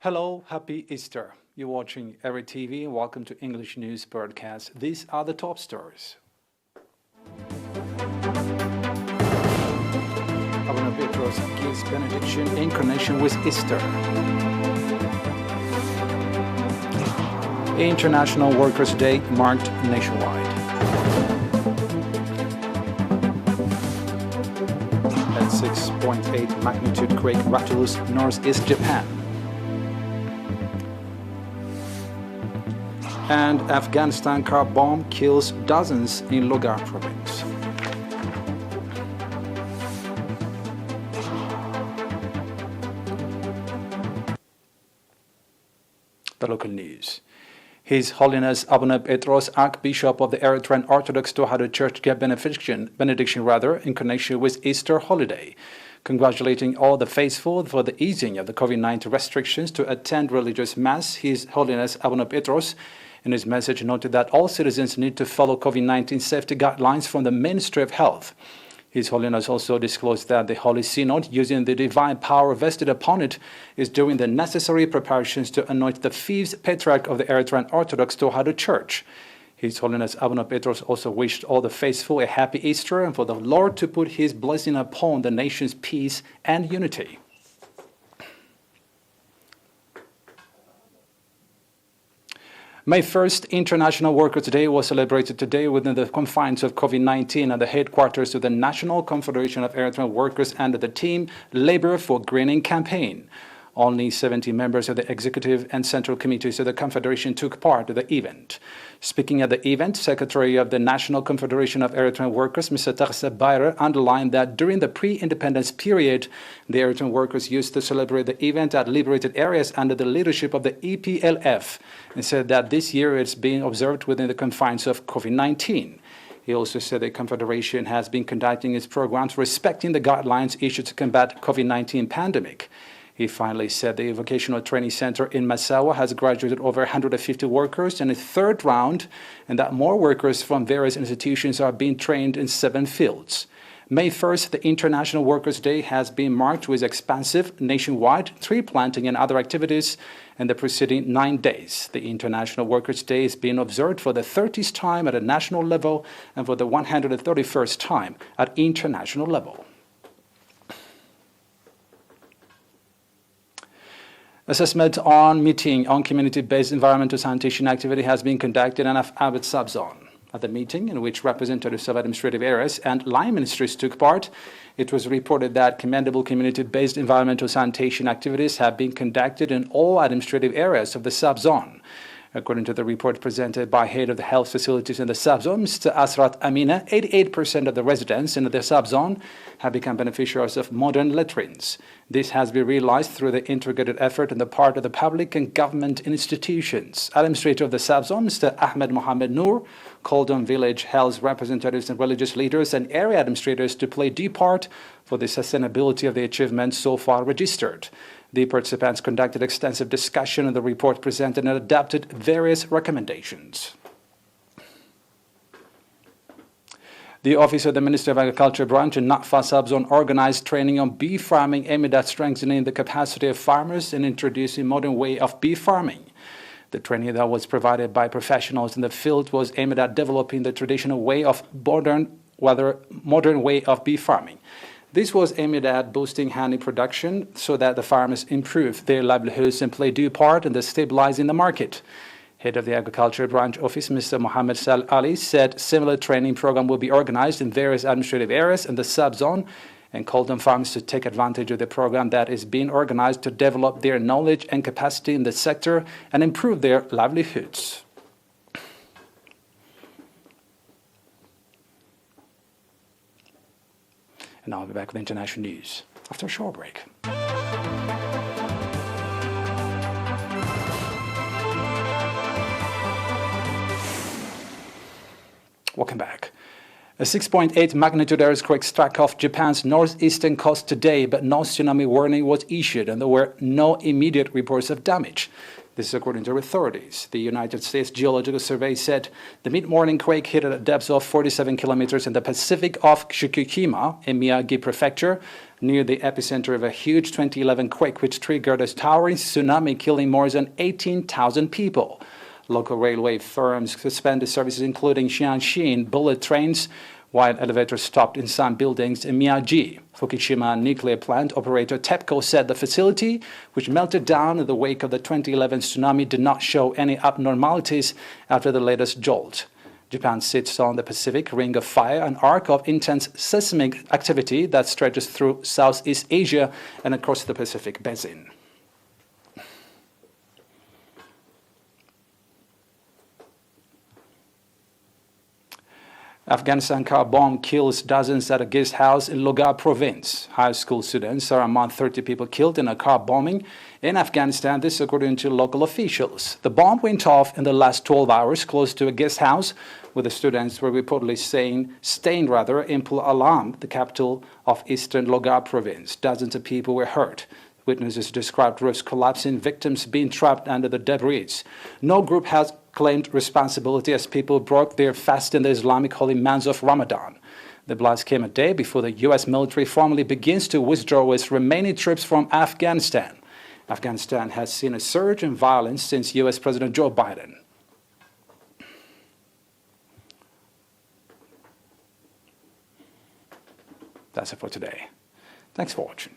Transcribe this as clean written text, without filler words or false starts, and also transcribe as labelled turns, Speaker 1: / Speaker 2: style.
Speaker 1: Hello, happy Easter. You're watching ERi-TV and welcome to English News Broadcast. These are the top stories. Governor Petros gives benediction in connection with Easter. International Workers' Day marked nationwide. At 6.8 magnitude quake rattles northeast Japan. And Afghanistan car bomb kills dozens in Logar province. The local news. His Holiness Abuna Petros, Archbishop of the Eritrean Orthodox Tewahedo Church, gave benediction in connection with Easter holiday, congratulating all the faithful for the easing of the COVID-19 restrictions to attend religious mass. His Holiness Abuna Petros, in his message, noted that all citizens need to follow COVID-19 safety guidelines from the Ministry of Health. His Holiness also disclosed that the Holy Synod, using the divine power vested upon it, is doing the necessary preparations to anoint the fifth Patriarch of the Eritrean Orthodox Tewahedo Church. His Holiness Abuna Petros also wished all the faithful a happy Easter and for the Lord to put his blessing upon the nation's peace and unity. May 1st, International Workers' Day was celebrated today within the confines of COVID-19 at the headquarters of the National Confederation of Eritrean Workers under the Team Labor for Greening campaign. Only 70 members of the executive and central committees of the Confederation took part in the event. Speaking at the event, Secretary of the National Confederation of Eritrean Workers, Mr. Tarsa Bayre, underlined that during the pre-independence period, the Eritrean workers used to celebrate the event at liberated areas under the leadership of the EPLF, and said that this year it's being observed within the confines of COVID-19. He also said the Confederation has been conducting its programs respecting the guidelines issued to combat COVID-19 pandemic. He finally said the Vocational Training Center in Massawa has graduated over 150 workers in its third round, and that more workers from various institutions are being trained in 7 fields. May 1st, the International Workers' Day has been marked with expansive nationwide tree planting and other activities in the preceding 9 days. The International Workers' Day is being observed for the 30th time at a national level and for the 131st time at international level. Assessment on meeting on community-based environmental sanitation activity has been conducted in Abet subzone. At the meeting, in which representatives of administrative areas and line ministries took part, it was reported that commendable community-based environmental sanitation activities have been conducted in all administrative areas of the subzone. According to the report presented by head of the health facilities in the subzone, Mr. Asrat Amina, 88% of the residents in the subzone have become beneficiaries of modern latrines. This has been realized through the integrated effort on the part of the public and government institutions. Administrator of the subzone, Mr. Ahmed Mohamed Noor, called on village health representatives and religious leaders and area administrators to play due part for the sustainability of the achievements so far registered. The participants conducted extensive discussion on the report presented and adopted various recommendations. The Office of the Minister of Agriculture branch in Nakfa subzone organized training on bee farming aimed at strengthening the capacity of farmers and introducing modern way of bee farming. The training that was provided by professionals in the field was aimed at developing the traditional way of modern way of bee farming. This was aimed at boosting honey production so that the farmers improve their livelihoods and play due part in the stabilizing the market. Head of the Agriculture Branch Office, Mr. Mohammed Sal Ali, said similar training program will be organized in various administrative areas in the subzone and called on farmers to take advantage of the program that is being organized to develop their knowledge and capacity in the sector and improve their livelihoods. And now I'll be back with international news after a short break. Welcome back. A 6.8 magnitude earthquake struck off Japan's northeastern coast today, but no tsunami warning was issued and there were no immediate reports of damage. This is according to authorities. The United States Geological Survey said the mid-morning quake hit at a depth of 47 kilometers in the Pacific off Shikoshima in Miyagi Prefecture, near the epicenter of a huge 2011 quake which triggered a towering tsunami, killing more than 18,000 people. Local railway firms suspended services including Xianxin bullet trains, while elevators stopped in some buildings in Miyagi. Fukushima nuclear plant operator TEPCO said the facility, which melted down in the wake of the 2011 tsunami, did not show any abnormalities after the latest jolt. Japan sits on the Pacific Ring of Fire, an arc of intense seismic activity that stretches through Southeast Asia and across the Pacific Basin. Afghanistan car bomb kills dozens at a guest house in Logar province. High school students are among 30 people killed in a car bombing in Afghanistan, this according to local officials. The bomb went off in the last 12 hours close to a guest house, where the students were reportedly staying in Pul Alam, the capital of eastern Logar province. Dozens of people were hurt. Witnesses described roofs collapsing, victims being trapped under the debris. No group has claimed responsibility as people broke their fast in the Islamic holy month of Ramadan. The blast came a day before the U.S. military formally begins to withdraw its remaining troops from Afghanistan. Afghanistan has seen a surge in violence since U.S. President Joe Biden. That's it for today. Thanks for watching.